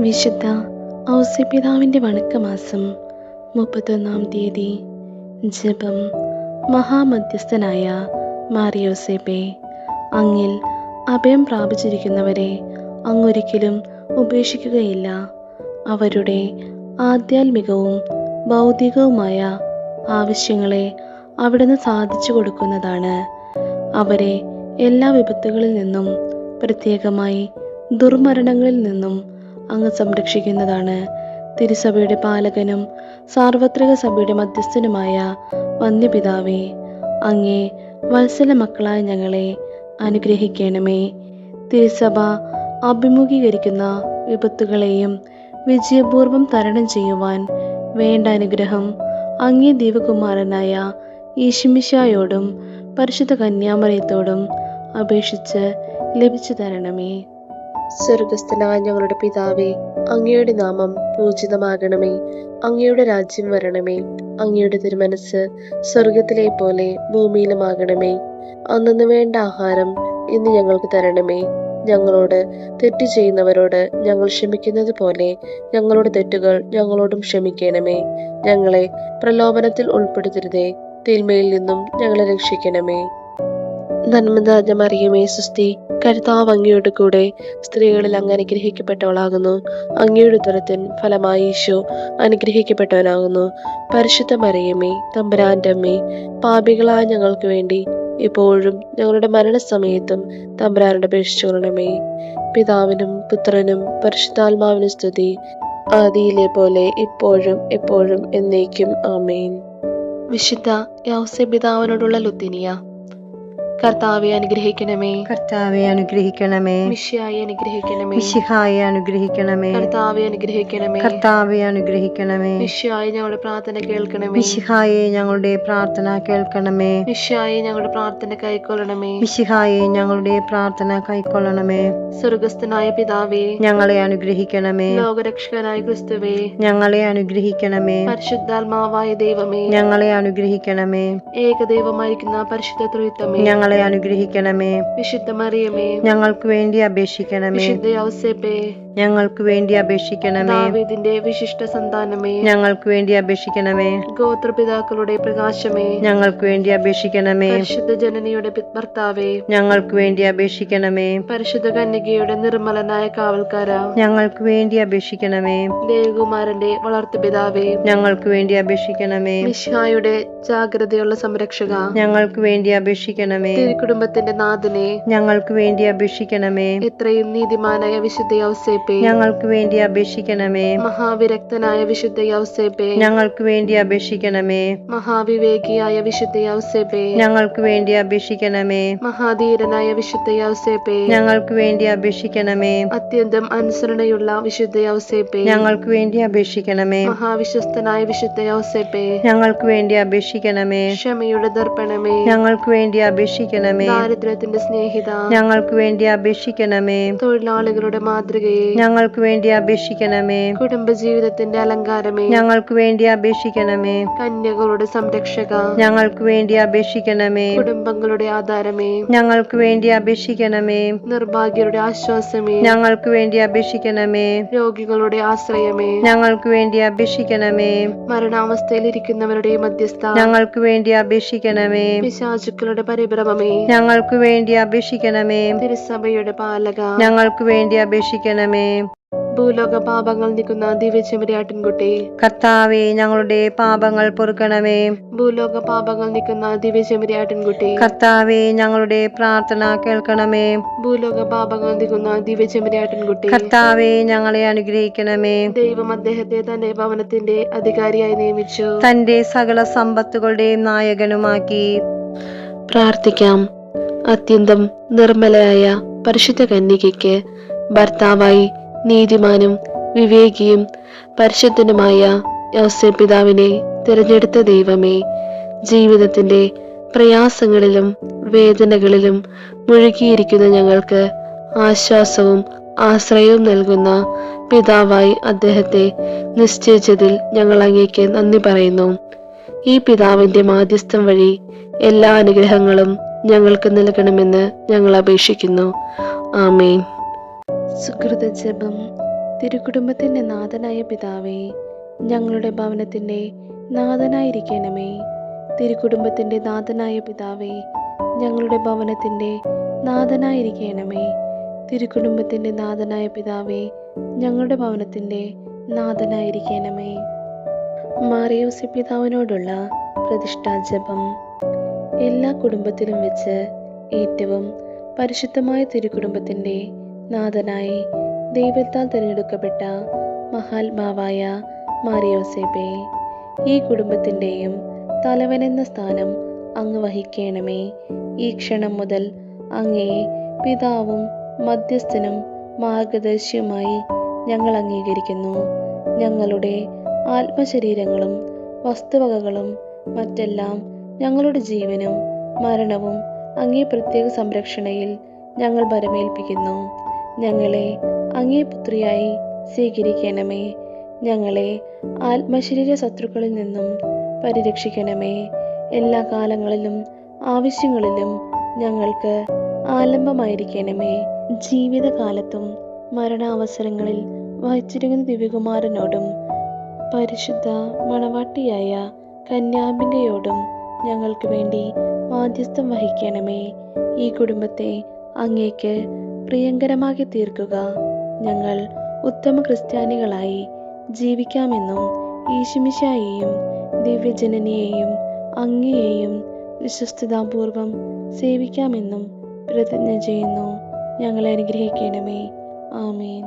വിശുദ്ധ ഔസേപ്പിതാവിൻ്റെ വണക്കമാസം 31-ാം തീയതി. ജപം. മഹാമധ്യസ്ഥനായ മാറിയോസേപ്പേ, അങ്ങിൽ അഭയം പ്രാപിച്ചിരിക്കുന്നവരെ അങ്ങൊരിക്കലും ഉപേക്ഷിക്കുകയില്ല. അവരുടെ ആധ്യാത്മികവും ഭൗതികവുമായ ആവശ്യങ്ങളെ അവിടുന്ന് സാധിച്ചു കൊടുക്കുന്നതാണ്. അവരെ എല്ലാ വിപത്തുകളിൽ നിന്നും, പ്രത്യേകമായി ദുർമരണങ്ങളിൽ നിന്നും അങ്ങ് സംരക്ഷിക്കുന്നതാണ്. തിരുസഭയുടെ പാലകനും സാർവത്രിക സഭയുടെ മധ്യസ്ഥനുമായ വന്യപിതാവേ, അങ്ങേ വത്സല മക്കളായ ഞങ്ങളെ അനുഗ്രഹിക്കണമേ. തിരുസഭ അഭിമുഖീകരിക്കുന്ന വിപത്തുകളെയും വിജയപൂർവം തരണം ചെയ്യുവാൻ വേണ്ട അനുഗ്രഹം അങ്ങേ ദൈവകുമാരനായ ഈശോമിശിഹായോടും പരിശുദ്ധ കന്യാമറിയത്തോടും അപേക്ഷിച്ച് ലഭിച്ചു തരണമേ. സ്വർഗസ്ഥനായ ഞങ്ങളുടെ പിതാവേ, അങ്ങയുടെ നാമം പൂജിതമാകണമേ. അങ്ങയുടെ രാജ്യം വരണമേ. അങ്ങയുടെ തിരുമനസ് സ്വർഗത്തിലെ പോലെ ഭൂമിയിലുമാകണമേ. അന്നു വേണ്ട ആഹാരം ഇന്ന് ഞങ്ങൾക്ക് തരണമേ. ഞങ്ങളോട് തെറ്റ് ചെയ്യുന്നവരോട് ഞങ്ങൾ ക്ഷമിക്കുന്നത് പോലെ ഞങ്ങളുടെ തെറ്റുകൾ ഞങ്ങളോടും ക്ഷമിക്കണമേ. ഞങ്ങളെ പ്രലോഭനത്തിൽ ഉൾപ്പെടുത്തരുതേ, തിന്മയിൽ നിന്നും ഞങ്ങളെ രക്ഷിക്കണമേ. നന്മ മറിയമേ, സുസ്തി, കർത്താവ് അങ്ങയുടെ കൂടെ സ്ത്രീകളിൽ അങ്ങ് അനുഗ്രഹിക്കപ്പെട്ടവളാകുന്നു. അങ്ങയുടെ ഉദരത്തിൻ ഫലമായി ഈശോ അനുഗ്രഹിക്കപ്പെട്ടവനാകുന്നു. പരിശുദ്ധ മറിയമേ, തമ്പുരാന്റെ അമ്മേ, പാപികളായ ഞങ്ങൾക്ക് വേണ്ടി ഇപ്പോഴും ഞങ്ങളുടെ മരണസമയത്തും തമ്പുരാനോട് അപേക്ഷിച്ചുകൊള്ളണമേ. പിതാവിനും പുത്രനും പരിശുദ്ധാത്മാവിനും സ്തുതി, ആദിയിലെ പോലെ ഇപ്പോഴും എപ്പോഴും എന്നേക്കും. ആമേൻ. വിശുദ്ധ യൗസേപ്പിതാവിനോടുള്ള ലുത്തിനിയ. കർത്താവെ അനുഗ്രഹിക്കണമേ. കർത്താവെ അനുഗ്രഹിക്കണമേ. മിശിഹായെ അനുഗ്രഹിക്കണമേ. മിശിഹായെ അനുഗ്രഹിക്കണമേ. കർത്താവെ അനുഗ്രഹിക്കണമേ. കർത്താവെ അനുഗ്രഹിക്കണമേ. മിശിഹായെ ഞങ്ങളുടെ പ്രാർത്ഥന കേൾക്കണമേ. മിശിഹായെ ഞങ്ങളുടെ പ്രാർത്ഥന കേൾക്കണമേ. മിശിഹായെ ഞങ്ങളുടെ പ്രാർത്ഥന കൈക്കൊള്ളണമേ. മിശിഹായെ ഞങ്ങളുടെ പ്രാർത്ഥന കൈക്കൊള്ളണമേ. സ്വർഗസ്ഥനായ പിതാവേ, ഞങ്ങളെ അനുഗ്രഹിക്കണമേ. ലോകരക്ഷകനായ ക്രിസ്തുവേ, ഞങ്ങളെ അനുഗ്രഹിക്കണമേ. പരിശുദ്ധാത്മാവായ ദൈവമേ, ഞങ്ങളെ അനുഗ്രഹിക്കണമേ. ഏകദൈവമായിരിക്കുന്ന പരിശുദ്ധ ത്രിത്വമേ, ഞങ്ങളെ അനുഗ്രഹിക്കണമേ. വിശുദ്ധ മറിയമേ, ഞങ്ങൾക്ക് വേണ്ടി അപേക്ഷിക്കണമേ. വിശുദ്ധ യൗസേപ്പേ, ഞങ്ങൾക്ക് വേണ്ടി അപേക്ഷിക്കണമേ. ദാവീദിന്റെ വിശിഷ്ട സന്താനമേ, ഞങ്ങൾക്ക് വേണ്ടി അപേക്ഷിക്കണമേ. ഗോത്രപിതാക്കളുടെ പ്രകാശമേ, ഞങ്ങൾക്ക് വേണ്ടി അപേക്ഷിക്കണമേ. പരിശുദ്ധ ജനനിയുടെ ഭർത്താവേ, ഞങ്ങൾക്ക് വേണ്ടി അപേക്ഷിക്കണമേ. പരിശുദ്ധ കന്യകയുടെ നിർമ്മലനായ കാവൽക്കാര, ഞങ്ങൾക്ക് വേണ്ടി അപേക്ഷിക്കണമേ. ദേവകുമാരന്റെ വളർത്തുപിതാവേ, ഞങ്ങൾക്ക് വേണ്ടി അപേക്ഷിക്കണമേ. മിശിഹായുടെ ജാഗ്രതയുള്ള സംരക്ഷക, ഞങ്ങൾക്ക് വേണ്ടി അപേക്ഷിക്കണമേ. തിരുക്കുടുംബത്തിന്റെ നാഥനെ, ഞങ്ങൾക്ക് വേണ്ടി അപേക്ഷിക്കണമേ. എത്രയും നീതിമാനായ വിശുദ്ധ യൗസേപ്പേ, ഞങ്ങൾക്ക് വേണ്ടി അപേക്ഷിക്കണമേ. മഹാവിരക്തനായ വിശുദ്ധ യൗസേപ്പേ, ഞങ്ങൾക്ക് വേണ്ടി അപേക്ഷിക്കണമേ. മഹാവിവേകിയായ വിശുദ്ധ യൗസേപ്പേ, ഞങ്ങൾക്ക് വേണ്ടി അപേക്ഷിക്കണമേ. മഹാധീരനായ വിശുദ്ധ യൗസേപ്പേ, ഞങ്ങൾക്ക് വേണ്ടി അപേക്ഷിക്കണമേ. അത്യന്തം അനുസരണയുള്ള വിശുദ്ധ യൗസേപ്പേ, ഞങ്ങൾക്ക് വേണ്ടി അപേക്ഷിക്കണമേ. മഹാവിശ്വസ്തനായ വിശുദ്ധ യൗസേപ്പേ, ഞങ്ങൾക്ക് വേണ്ടി അപേക്ഷിക്കണമേ. ക്ഷമയുടെ ദർപ്പണമേ, ഞങ്ങൾക്ക് വേണ്ടി അപേക്ഷിക്കണമേ. ദാരിദ്ര്യത്തിന്റെ സ്നേഹിത, ഞങ്ങൾക്ക് വേണ്ടി അപേക്ഷിക്കണമേ. തൊഴിലാളികളുടെ മാതൃകയെ, ഞങ്ങൾക്ക് വേണ്ടി അപേക്ഷിക്കണമേ. കുടുംബജീവിതത്തിന്റെ അലങ്കാരമേ, ഞങ്ങൾക്ക് വേണ്ടി അപേക്ഷിക്കണമേ. കന്യകളുടെ സംരക്ഷക, ഞങ്ങൾക്ക് വേണ്ടി അപേക്ഷിക്കണമേ. കുടുംബങ്ങളുടെ ആധാരമേ, ഞങ്ങൾക്ക് വേണ്ടി അപേക്ഷിക്കണമേ. നിർഭാഗ്യരുടെ ആശ്വാസമേ, ഞങ്ങൾക്ക് വേണ്ടി അപേക്ഷിക്കണമേ. രോഗികളുടെ ആശ്രയമേ, ഞങ്ങൾക്ക് വേണ്ടി അപേക്ഷിക്കണമേ. മരണാവസ്ഥയിലിരിക്കുന്നവരുടെ മധ്യസ്ഥ, ഞങ്ങൾക്ക് വേണ്ടി അപേക്ഷിക്കണമേ. പിശാചുക്കളുടെ പരിഭ്രമമേ, ഞങ്ങൾക്ക് വേണ്ടി അപേക്ഷിക്കണമേ. തിരുസഭയുടെ പാലക, ഞങ്ങൾക്ക് വേണ്ടി അപേക്ഷിക്കണമേ. ഭൂലോക പാപങ്ങൾ നീക്കുന്ന ദിവ്യചെമ്മരിയാട്ടിൻകുട്ടി, കർത്താവേ, ഞങ്ങളുടെ പാപങ്ങൾ പൊറുക്കണമേ. ഭൂലോക പാപങ്ങൾ നീക്കുന്ന ദിവ്യചെമ്മരിയാട്ടിൻകുട്ടി, കർത്താവേ, ഞങ്ങളുടെ പ്രാർത്ഥന കേൾക്കണമേ. ഭൂലോക പാപങ്ങൾ നീക്കുന്ന ദിവ്യചെമ്മരിയാട്ടിൻകുട്ടി, കർത്താവേ, ഞങ്ങളെ അനുഗ്രഹിക്കണമേ. ദൈവം അദ്ദേഹത്തെ തന്റെ ഭവനത്തിന്റെ അധികാരിയായി നിയമിച്ചു, തന്റെ സകല സമ്പത്തുകളുടെയും നായകനുമാക്കി. പ്രാർത്ഥിക്കാം. അത്യന്തം നിർമ്മലയായ പരിശുദ്ധ കന്യകയ്ക്ക് ഭർത്താവായി നീതിമാനും വിവേകിയും പരിശുദ്ധനുമായ യൗസേപ്പിതാവിനെ തിരഞ്ഞെടുത്ത ദൈവമേ, ജീവിതത്തിന്റെ പ്രയാസങ്ങളിലും വേദനകളിലും മുഴുകിയിരിക്കുന്ന ഞങ്ങൾക്ക് ആശ്വാസവും ആശ്രയവും നൽകുന്ന പിതാവായി അദ്ദേഹത്തെ നിശ്ചയിച്ചതിൽ ഞങ്ങൾ അങ്ങേക്ക് നന്ദി പറയുന്നു. ഈ പിതാവിന്റെ മാധ്യസ്ഥം വഴി എല്ലാ അനുഗ്രഹങ്ങളും ഞങ്ങൾക്ക് നൽകണമെന്ന് ഞങ്ങൾ അപേക്ഷിക്കുന്നു. ആമേൻ. സുകൃത ജപം. തിരുക്കുടുംബത്തിൻ്റെ നാഥനായ പിതാവേ, ഞങ്ങളുടെ ഭവനത്തിൻ്റെ നാഥനായിരിക്കണമേ. തിരുക്കുടുംബത്തിൻ്റെ നാഥനായ പിതാവേ, ഞങ്ങളുടെ ഭവനത്തിൻ്റെ നാഥനായിരിക്കണമേ. തിരുക്കുടുംബത്തിൻ്റെ നാഥനായ പിതാവേ, ഞങ്ങളുടെ ഭവനത്തിൻ്റെ നാഥനായിരിക്കണമേ. മാറിയോസെ പിതാവിനോടുള്ള പ്രതിഷ്ഠാജപം. എല്ലാ കുടുംബത്തിലും വെച്ച് ഏറ്റവും പരിശുദ്ധമായ തിരുക്കുടുംബത്തിൻ്റെ നാഥനായി ദൈവത്താൽ തിരഞ്ഞെടുക്കപ്പെട്ട മഹാത്മാവായ മാറിയോസേപ്പേ, ഈ കുടുംബത്തിൻ്റെയും തലവനെന്ന സ്ഥാനം അങ്ങ് വഹിക്കണമേ. ഈ ക്ഷണം മുതൽ അങ്ങയെ പിതാവും മധ്യസ്ഥനും മാർഗദർശിയുമായി ഞങ്ങൾ അംഗീകരിക്കുന്നു. ഞങ്ങളുടെ ആത്മശരീരങ്ങളും വസ്തുവകകളും മറ്റെല്ലാം ഞങ്ങളുടെ ജീവനും മരണവും അങ്ങേ പ്രത്യേക സംരക്ഷണയിൽ ഞങ്ങൾ ഭരമേൽപ്പിക്കുന്നു. ഞങ്ങളെ അങ്ങേ പുത്രിയായി സ്വീകരിക്കണമേ. ഞങ്ങളെ ആത്മശരീര ശത്രുക്കളിൽ നിന്നും പരിരക്ഷിക്കണമേ. എല്ലാ കാലങ്ങളിലും ആവശ്യങ്ങളിലും ഞങ്ങൾക്ക് ആലംബമായിരിക്കണമേ. ജീവിതകാലത്തും മരണാവസരങ്ങളിൽ വഹിച്ചിരിക്കുന്ന ദിവ്യകുമാരനോടും പരിശുദ്ധ മണവാട്ടിയായ കന്യാംബികയോടും ഞങ്ങൾക്ക് വേണ്ടി മാധ്യസ്ഥം വഹിക്കണമേ. ഈ കുടുംബത്തെ അങ്ങേക്ക് പ്രിയങ്കരമാക്കി തീർക്കുക. ഞങ്ങൾ ഉത്തമ ക്രിസ്ത്യാനികളായി ജീവിക്കാമെന്നും ഈശോമിശിഹായെയും ദിവ്യജനനിയെയും അങ്ങയെയും വിശ്വസ്തതാപൂർവം സേവിക്കാമെന്നും പ്രതിജ്ഞ ചെയ്യുന്നു. ഞങ്ങളെ അനുഗ്രഹിക്കണമേ. ആമേൻ.